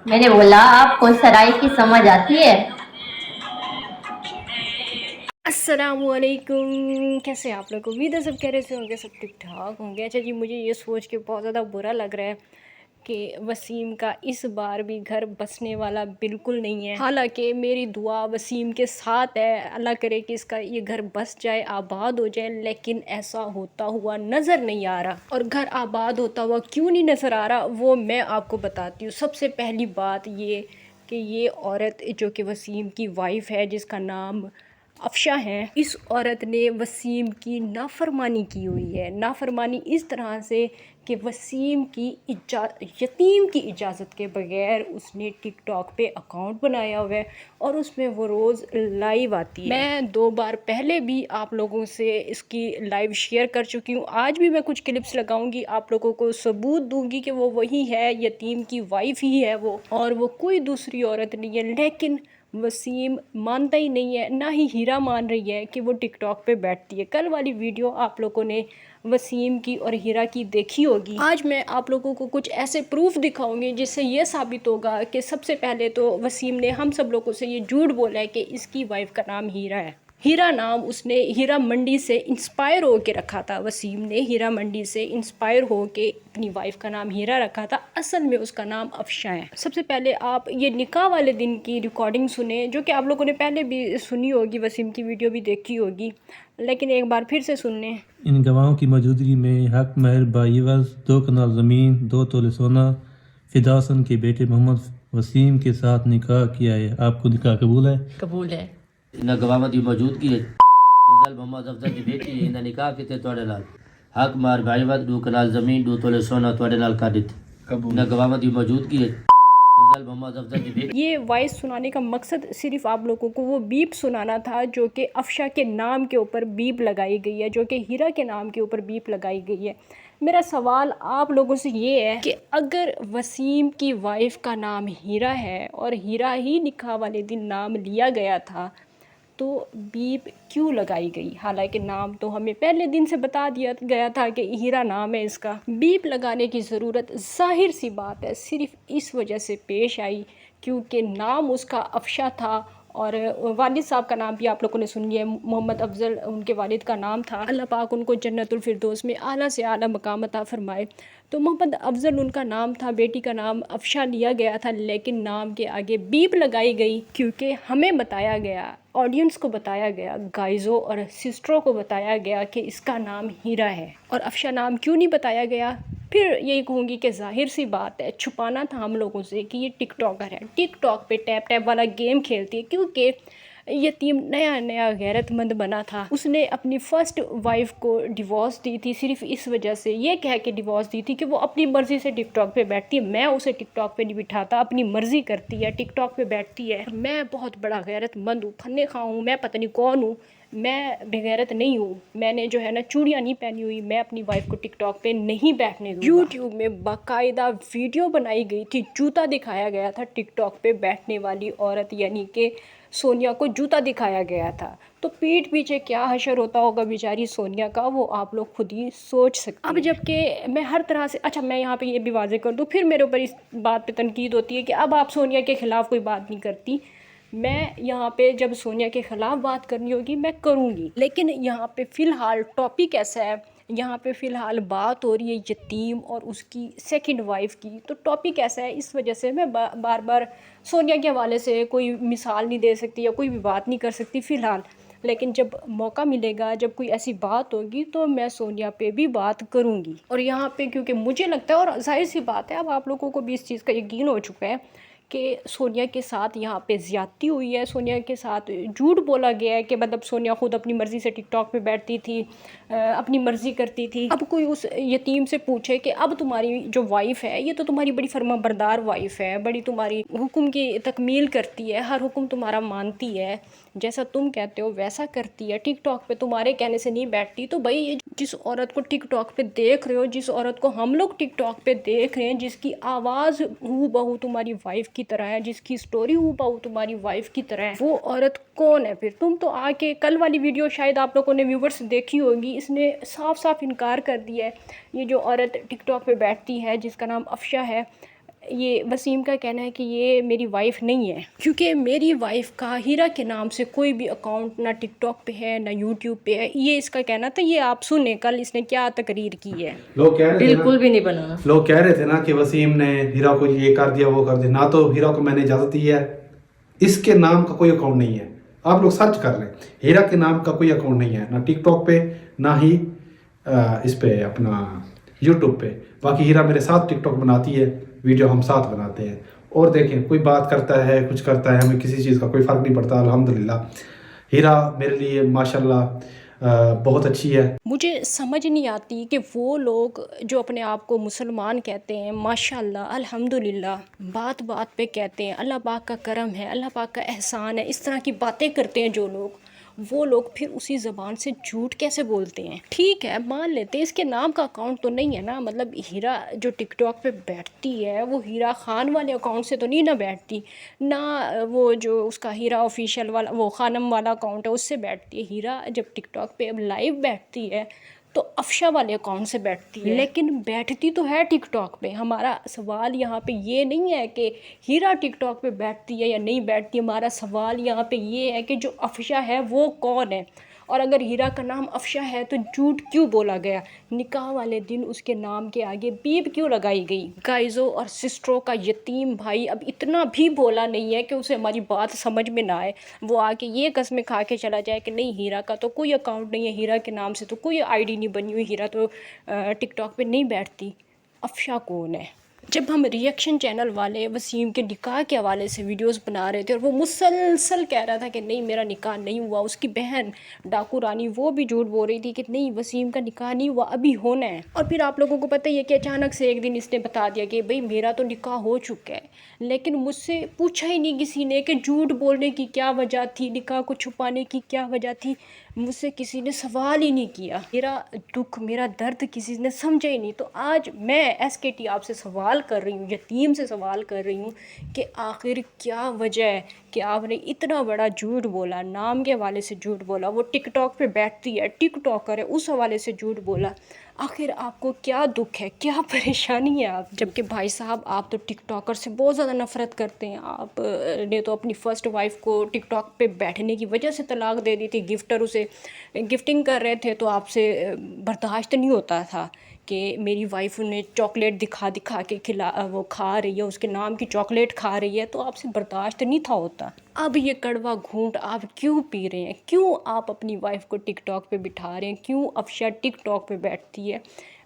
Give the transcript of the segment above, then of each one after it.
मैंने बोला आपको सराय की समझ आती है। अस्सलामुअलैकुम, कैसे आप लोग? उम्मीद है सब कह रहे से होंगे, सब ठीक ठाक होंगे। अच्छा जी, मुझे ये सोच के बहुत ज़्यादा बुरा लग रहा है कि वसीम का इस बार भी घर बसने वाला बिल्कुल नहीं है। हालांकि मेरी दुआ वसीम के साथ है, अल्लाह करे कि इसका ये घर बस जाए, आबाद हो जाए, लेकिन ऐसा होता हुआ नज़र नहीं आ रहा। और घर आबाद होता हुआ क्यों नहीं नज़र आ रहा वो मैं आपको बताती हूँ। सबसे पहली बात ये कि ये औरत जो कि वसीम की वाइफ है, जिसका नाम अफशा है, इस औरत ने वसीम की नाफरमानी की हुई है। नाफरमानी इस तरह से कि वसीम की यतीम की इजाज़त के बगैर उसने टिकटॉक पे अकाउंट बनाया हुआ है और उसमें वो रोज़ लाइव आती है। मैं 2 बार पहले भी आप लोगों से इसकी लाइव शेयर कर चुकी हूँ। आज भी मैं कुछ क्लिप्स लगाऊंगी, आप लोगों को सबूत दूंगी कि वो वही है, यतीम की वाइफ ही है वो, और वो कोई दूसरी औरत नहीं है। लेकिन वसीम मानता ही नहीं है, ना ही हीरा मान रही है कि वो टिकटॉक पे बैठती है। कल वाली वीडियो आप लोगों ने वसीम की और हीरा की देखी होगी। आज मैं आप लोगों को कुछ ऐसे प्रूफ दिखाऊंगी जिससे ये साबित होगा कि सबसे पहले तो वसीम ने हम सब लोगों से ये झूठ बोला है कि इसकी वाइफ का नाम हीरा है। हीरा नाम उसने हीरा मंडी से इंस्पायर होके रखा था। वसीम ने हीरा मंडी से इंस्पायर होके अपनी वाइफ का नाम हीरा रखा था। असल में उसका नाम अफशा है। सबसे पहले आप ये निकाह वाले दिन की रिकॉर्डिंग सुने, जो कि आप लोगों ने पहले भी सुनी होगी, वसीम की वीडियो भी देखी होगी, लेकिन एक बार फिर से सुन लें। इन गवाहों की मौजूदगी में हक महर बाईवज 2 कनाल ज़मीन 2 तोले सोना फिदा हसन के बेटे मोहम्मद वसीम के साथ निकाह किया है। आपको निकाह कबूल है? कबूल है। इन्हें गवाह की मौजूदगी है। अफजल मोहम्मद अफजल की बेटी है। इन्हें निकाह किते तोड़े नाल हक मार भाईवत 2 कनाल जमीन 2 तोले सोना तोड़े नाल कर दिते। इन्हें गवाह की मौजूदगी है। अफजल मोहम्मद अफजल की बेटी। ये वॉइस सुनाने का मकसद सिर्फ आप लोगों को वो बीप सुनाना था जो कि अफशा के नाम के ऊपर बीप लगाई गई है, जो कि हीरा के नाम के ऊपर बीप लगाई गई है। मेरा सवाल आप लोगों से ये है कि अगर वसीम की वाइफ का नाम हीरा है और हीरा ही निकाह वाले दिन नाम लिया गया था, तो बीप क्यों लगाई गई? हालांकि नाम तो हमें पहले दिन से बता दिया गया था कि हीरा नाम है इसका। बीप लगाने की ज़रूरत ज़ाहिर सी बात है सिर्फ इस वजह से पेश आई क्योंकि नाम उसका अफशा था और वालिद साहब का नाम भी आप लोगों ने सुन लिया, मोहम्मद अफजल उनके वालिद का नाम था। अल्लाह पाक उनको जन्नतुल फिरदौस में आला से आला मकाम अता फरमाए। तो मोहम्मद अफजल उनका नाम था, बेटी का नाम अफशा लिया गया था, लेकिन नाम के आगे बीप लगाई गई क्योंकि हमें बताया गया, ऑडियंस को बताया गया, गाइज़ों और सिस्टरों को बताया गया कि इसका नाम हीरा है। और अफशा नाम क्यों नहीं बताया गया? फिर यही कहूँगी कि जाहिर सी बात है, छुपाना था हम लोगों से कि ये टिकटॉकर है, टिकटॉक पे टैप टैप वाला गेम खेलती है। क्योंकि यतीम नया नया गैरतमंद बना था, उसने अपनी फ़र्स्ट वाइफ को डिवोर्स दी थी सिर्फ इस वजह से, ये कह के डिवोर्स दी थी कि वो अपनी मर्ज़ी से टिकटॉक पे बैठती है। मैं उसे टिकटॉक पे नहीं बिठाता, अपनी मर्ज़ी करती है, टिकटॉक पे बैठती है। मैं बहुत बड़ा गैरतमंद हूँ, फन्ने खां हूँ, मैं पता नहीं कौन हूँ, मैं बेगैरत नहीं हूँ। मैंने जो है ना चूड़ियाँ नहीं पहनी हुई, मैं अपनी वाइफ को टिकटॉक पे नहीं बैठने दूँगा। यूट्यूब में बाकायदा वीडियो बनाई गई थी, जूता दिखाया गया था टिकटॉक पे बैठने वाली औरत, यानी कि सोनिया को जूता दिखाया गया था। तो पीठ पीछे क्या हशर होता होगा बेचारी सोनिया का, वो आप लोग खुद ही सोच सकते हैं। अब जबकि मैं हर तरह से, अच्छा मैं यहाँ पे ये भी वाजे कर दूँ, फिर मेरे ऊपर इस बात पे तनकीद होती है कि अब आप सोनिया के ख़िलाफ़ कोई बात नहीं करती। मैं यहाँ पे जब सोनिया के ख़िलाफ़ बात करनी होगी मैं करूँगी, लेकिन यहाँ पे फ़िलहाल टॉपिक ऐसा है, यहाँ पे फ़िलहाल बात हो रही है यतीम और उसकी सेकंड वाइफ की। तो टॉपिक ऐसा है, इस वजह से मैं बार बार सोनिया के हवाले से कोई मिसाल नहीं दे सकती या कोई भी बात नहीं कर सकती फ़िलहाल। लेकिन जब मौका मिलेगा, जब कोई ऐसी बात होगी, तो मैं सोनिया पे भी बात करूँगी। और यहाँ पे क्योंकि मुझे लगता है, और जाहिर सी बात है अब आप लोगों को भी इस चीज़ का यकीन हो चुका है कि सोनिया के साथ यहाँ पे ज़्यादती हुई है, सोनिया के साथ झूठ बोला गया है कि मतलब सोनिया ख़ुद अपनी मर्ज़ी से टिकटॉक पे बैठती थी, अपनी मर्ज़ी करती थी। अब कोई उस यतीम से पूछे कि अब तुम्हारी जो वाइफ़ है ये तो तुम्हारी बड़ी फर्माबरदार वाइफ़ है, बड़ी तुम्हारी हुक्म की तकमील करती है, हर हुक्म तुम्हारा मानती है, जैसा तुम कहते हो वैसा करती है, टिकटॉक पे तुम्हारे कहने से नहीं बैठती। तो भाई ये जिस औरत को टिकटॉक पे देख रहे हो, जिस औरत को हम लोग टिकटॉक पे देख रहे हैं, जिसकी आवाज़ हूबहू तुम्हारी वाइफ की तरह है, जिसकी स्टोरी हूबहू तुम्हारी वाइफ की तरह है, वो औरत कौन है फिर? तुम तो आके, कल वाली वीडियो शायद आप लोगों ने व्यूवर्स देखी होगी, इसने साफ साफ इनकार कर दिया है। ये जो औरत टिकटॉक पे बैठती है जिसका नाम अफशा है, ये वसीम का कहना है कि ये मेरी वाइफ नहीं है, क्योंकि मेरी वाइफ का हीरा के नाम से कोई भी अकाउंट ना टिकटॉक पे है ना यूट्यूब पे है। ये इसका कहना था। ये आप सुने कल इसने क्या तकरीर की है। लोग कह रहे थे बिल्कुल भी नहीं बना। लोग कह रहे थे ना कि वसीम ने हीरा को ये कर दिया वो कर दिया। ना तो हीरा को मैंने इजाज़त दी है, इसके नाम का कोई अकाउंट नहीं है। आप लोग सर्च कर लें, हीरा के नाम का कोई अकाउंट नहीं है, ना टिकटॉक पे ना ही इस पे अपना यूट्यूब पे। बाकी हीरा मेरे साथ टिकटॉक बनाती है, वीडियो हम साथ बनाते हैं। और देखें, कोई बात करता है कुछ करता है, हमें किसी चीज़ का कोई फ़र्क नहीं पड़ता। अल्हम्दुलिल्लाह हीरा मेरे लिए माशाल्लाह बहुत अच्छी है। मुझे समझ नहीं आती कि वो लोग जो अपने आप को मुसलमान कहते हैं, माशाल्लाह अल्हम्दुलिल्लाह, बात बात पे कहते हैं अल्लाह पाक का करम है, अल्लाह पाक का एहसान है, इस तरह की बातें करते हैं जो लोग, वो लोग फिर उसी ज़बान से झूठ कैसे बोलते हैं। ठीक है, मान लेते हैं इसके नाम का अकाउंट तो नहीं है ना, मतलब हीरा जो टिकटॉक पे बैठती है वो हीरा खान वाले अकाउंट से तो नहीं ना बैठती, ना वो जो उसका हीरा ऑफिशियल वाला वो खानम वाला अकाउंट है उससे बैठती है। हीरा जब टिकटॉक पे अब लाइव बैठती है तो अफशा वाले अकाउंट से बैठती है, लेकिन बैठती तो है टिकटॉक पे। हमारा सवाल यहाँ पे ये नहीं है कि हीरा टिकटॉक पे बैठती है या नहीं बैठती, हमारा सवाल यहाँ पे ये है कि जो अफशा है वो कौन है, और अगर हीरा का नाम अफशा है तो झूठ क्यों बोला गया, निकाह वाले दिन उसके नाम के आगे बीब क्यों लगाई गई। गाइज़ों और सिस्टरों का यतीम भाई अब इतना भी भोला नहीं है कि उसे हमारी बात समझ में ना आए, वो आके ये कसमें खा के चला जाए कि नहीं हीरा का तो कोई अकाउंट नहीं है, हीरा के नाम से तो कोई आईडी नहीं बनी हुई, हीरा तो टिकटॉक पे नहीं बैठती। अफशा कौन है। जब हम रिएक्शन चैनल वाले वसीम के निकाह के हवाले से वीडियोस बना रहे थे और वो मुसलसल कह रहा था कि नहीं मेरा निकाह नहीं हुआ, उसकी बहन डाकू रानी वो भी झूठ बोल रही थी कि नहीं वसीम का निकाह नहीं हुआ, अभी होना है। और फिर आप लोगों को पता ही है कि अचानक से एक दिन इसने बता दिया कि भाई मेरा तो निकाह हो चुका है, लेकिन मुझसे पूछा ही नहीं किसी ने कि झूठ बोलने की क्या वजह थी, निकाह को छुपाने की क्या वजह थी। मुझसे किसी ने सवाल ही नहीं किया, मेरा दुख मेरा दर्द किसी ने समझा ही नहीं। तो आज मैं SKT आपसे सवाल कर रही हूँ, यतीम से सवाल कर रही हूँ कि आखिर क्या वजह है कि आपने इतना बड़ा झूठ बोला, नाम के हवाले से झूठ बोला, वो टिकटॉक पे बैठती है, टिकटॉकर है, उस हवाले से झूठ बोला। आखिर आपको क्या दुख है, क्या परेशानी है आप, जबकि भाई साहब आप तो टिकटॉकर से बहुत ज़्यादा नफ़रत करते हैं। आप ने तो अपनी फ़र्स्ट वाइफ को टिकटॉक पे बैठने की वजह से तलाक दे दी थी, गिफ्टर उसे गिफ्टिंग कर रहे थे तो आपसे बर्दाश्त नहीं होता था कि मेरी वाइफ उन्हें चॉकलेट दिखा दिखा के वो खा रही है, उसके नाम की चॉकलेट खा रही है, तो आपसे बर्दाश्त नहीं था होता। अब ये कड़वा घूंट आप क्यों पी रहे हैं, क्यों आप अपनी वाइफ को टिकटॉक पे बिठा रहे हैं, क्यों अफशा टिकटॉक पे बैठती है।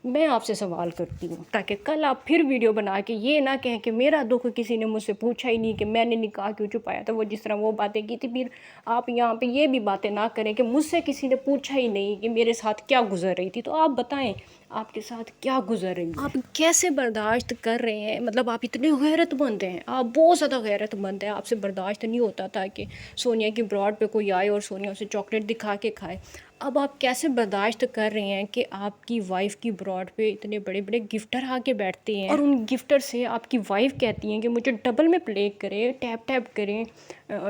मैं आपसे सवाल करती हूँ ताकि कल आप फिर वीडियो बना के ये ना कहें कि मेरा दुख किसी ने मुझसे पूछा ही नहीं, कि मैंने निकाह क्यों छुपाया था, वो जिस तरह वो बातें की थी, फिर आप यहाँ पे ये भी बातें ना करें कि मुझसे किसी ने पूछा ही नहीं कि मेरे साथ क्या गुजर रही थी। तो आप बताएं आपके साथ क्या गुजर रही है, आप कैसे बर्दाश्त कर रहे हैं। मतलब आप इतने गैरतमंद हैं, आप बहुत ज़्यादा गैरतमंद हैं। आपसे बर्दाश्त नहीं होता था कि सोनिया की ब्रॉड पे कोई आए और सोनिया उसे चॉकलेट दिखा के खाए। अब आप कैसे बर्दाश्त कर रहे हैं कि आपकी वाइफ की ब्रॉड पे इतने बड़े बड़े गिफ्टर आके बैठते हैं और उन गिफ्टर से आपकी वाइफ कहती हैं कि मुझे डबल में प्ले करें, टैप टैप करें,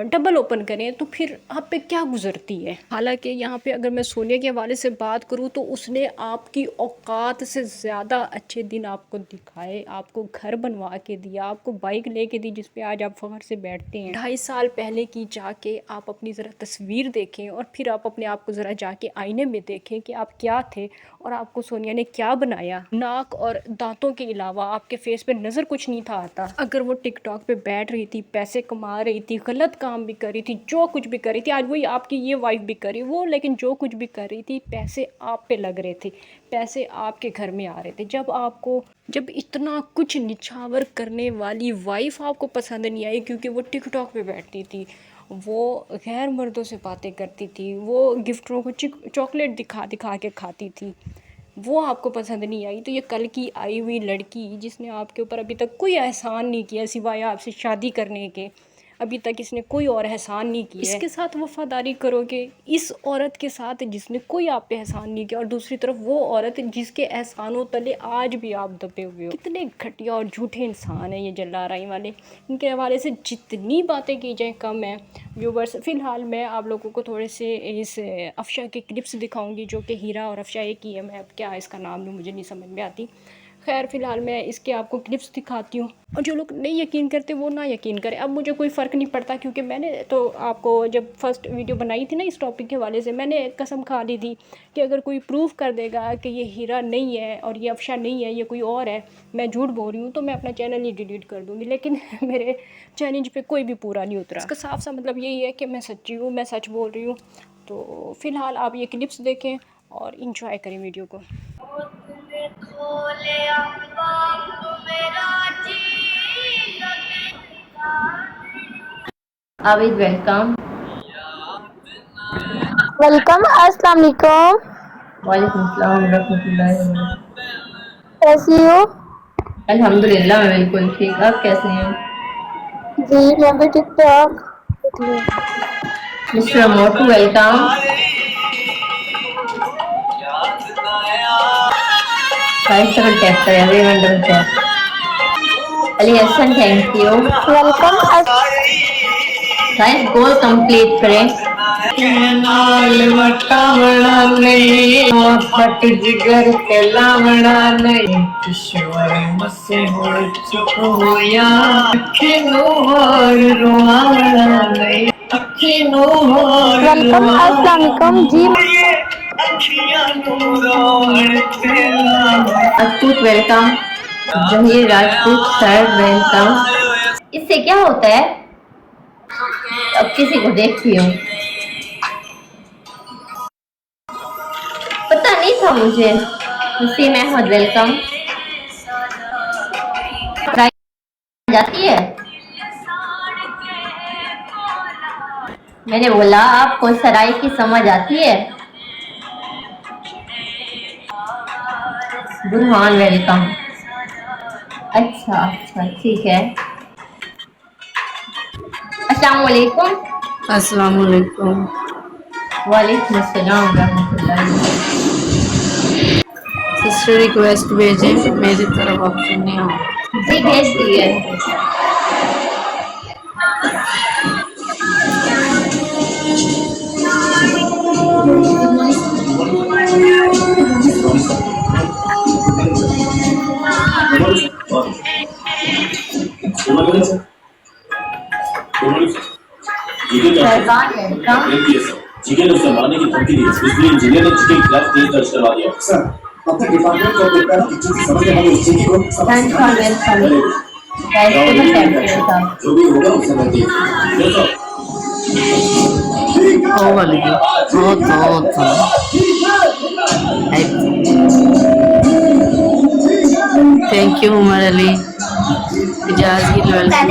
डबल ओपन करें, तो फिर आप पे क्या गुजरती है। हालांकि यहाँ पे अगर मैं सोनिया के हवाले से बात करूँ तो उसने आपकी औकात से ज़्यादा अच्छे दिन आपको दिखाए, आपको घर बनवा के दिया, आपको बाइक लेके दी जिस पे आज आप फ़ख्र से बैठते हैं। 2.5 साल पहले की जाके आप अपनी ज़रा तस्वीर देखें और फिर आप अपने आप को ज़रा जाके आईने में देखें कि आप क्या थे और आपको सोनिया ने क्या बनाया। नाक और दांतों के अलावा आपके फेस पे नज़र कुछ नहीं था आता। अगर वो टिकटॉक पे बैठ रही थी, पैसे कमा रही थी, गलत काम भी कर रही थी, जो कुछ भी कर रही थी, आज वही आपकी ये वाइफ भी कर रही वो, लेकिन जो कुछ भी कर रही थी पैसे आप पे लग रहे थे, पैसे आपके घर में आ रहे थे। जब इतना कुछ निछावर करने वाली वाइफ आपको पसंद नहीं आई क्योंकि वो टिकटॉक पे बैठती थी, वो गैर मर्दों से बातें करती थी, वो गिफ्टरों को चॉकलेट दिखा दिखा के खाती थी, वो आपको पसंद नहीं आई, तो ये कल की आई हुई लड़की जिसने आपके ऊपर अभी तक कोई एहसान नहीं किया सिवाय आपसे शादी करने के, अभी तक इसने कोई और एहसान नहीं किया, इसके साथ वफादारी करोगे इस औरत के साथ जिसने कोई आप पे एहसान नहीं किया, और दूसरी तरफ वो औरत जिसके एहसानों तले आज भी आप दबे हुए हो। कितने घटिया और झूठे इंसान है ये जल्ला राई वाले। इनके हवाले से जितनी बातें की जाएँ कम है। व्यूवर्स, फ़िलहाल मैं आप लोगों को थोड़े से इस अफशा के क्लिप्स दिखाऊंगी जो कि हीरा और अफशा एक ही है। मैं अब क्या इसका नाम लूँ मुझे नहीं समझ में आती। खैर फ़िलहाल मैं इसके आपको क्लिप्स दिखाती हूँ, और जो लोग नहीं यकीन करते वो ना यकीन करें। अब मुझे कोई फ़र्क नहीं पड़ता, क्योंकि मैंने तो आपको जब फर्स्ट वीडियो बनाई थी ना इस टॉपिक के हवाले से, मैंने कसम खा ली थी कि अगर कोई प्रूफ कर देगा कि ये हीरा नहीं है और ये अफशा नहीं है, ये कोई और है, मैं झूठ बोल रही हूँ, तो मैं अपना चैनल ही डिलीट कर दूँगी। लेकिन मेरे चैलेंज पे कोई भी पूरा नहीं उतरा। इसका साफ सा मतलब यही है कि मैं सच्ची हूँ, मैं सच बोल रही हूँ। तो फ़िलहाल आप ये क्लिप्स देखें और इंजॉय करें वीडियो को। आबिद वेलकम। वेलकम। अस्सलाम वालेकुम। वालेकुम सलाम रहमतुल्लाहि व बरकातहू। कैसी हो? अल्हम्दुलिल्लाह मैं बिल्कुल ठीक। आप कैसे हैं? जी मैं भी ठीक ठाक। Mr Motu welcome. Five seven tap करें, अभी wonder tap. Ali Hasan thank you. Welcome. Guys goal complete करें। फट जिगर के लावड़ा नहीं किशोर मसे हो चुप होया अखिनो और रोवावड़ा नहीं अखिनो और वेलकम। अस्सलाम वालेकुम। जी Rajput welcome. Zaheer Rajput sir welcome. इससे क्या होता है? अब किसी को देखती हूँ, पता नहीं था मुझे। वसीम अहमद वेलकम। जाती है, मैंने बोला आपको सराय की समझ आती है? बुरहान वेलकम। अच्छा अच्छा ठीक है। अस्सलाम वालेकुम। अस्सलाम वालेकुम। वालेकुम अस्सलाम रहमतुल्लाहि। सिस्टर रिक्वेस्ट भेजें, मेरी तरफ ऑप्शन नहीं हो। जी भेज दिए। फरमान वेलकम। जिगे ने उसे मारने की धमकी दी, इसलिए इंजीनियर ने जिगे के खिलाफ केस दर्ज करवा दिया। सर, अपने डिपार्टमेंट को देखकर इतनी समझ में उस जिगे को फरमान वेलकम। जो भी होगा उसे मैं देख ओ वाली थैंक यू उमर अली। इजाज़ की वेलकम।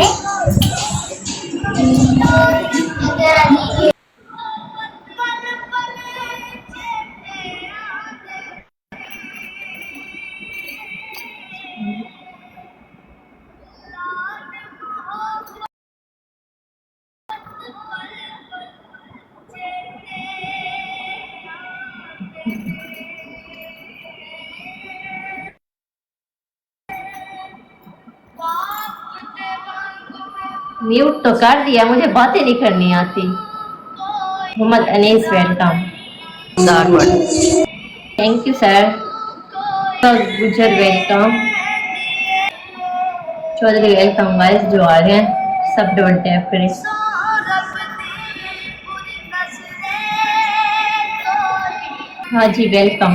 म्यूट तो कर दिया, मुझे बातें नहीं करनी आती। Mohammad Anis welcome. Thank you sir. Gujar welcome. Chaudhary welcome. Guys जो आ रहे हैं सब डबल टैप करें। हाँ जी वेलकम।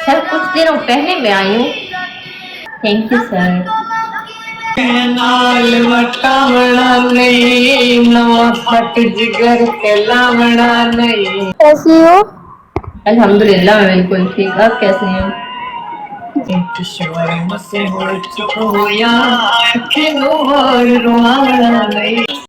सर कुछ दिनों पहले मैं आई हूँ। Thank you sir. फट जिगर के लावड़ा नहीं। कैसी हो? अल्हम्दुलिल्लाह मैं बिल्कुल ठीक। आप कैसे हैं?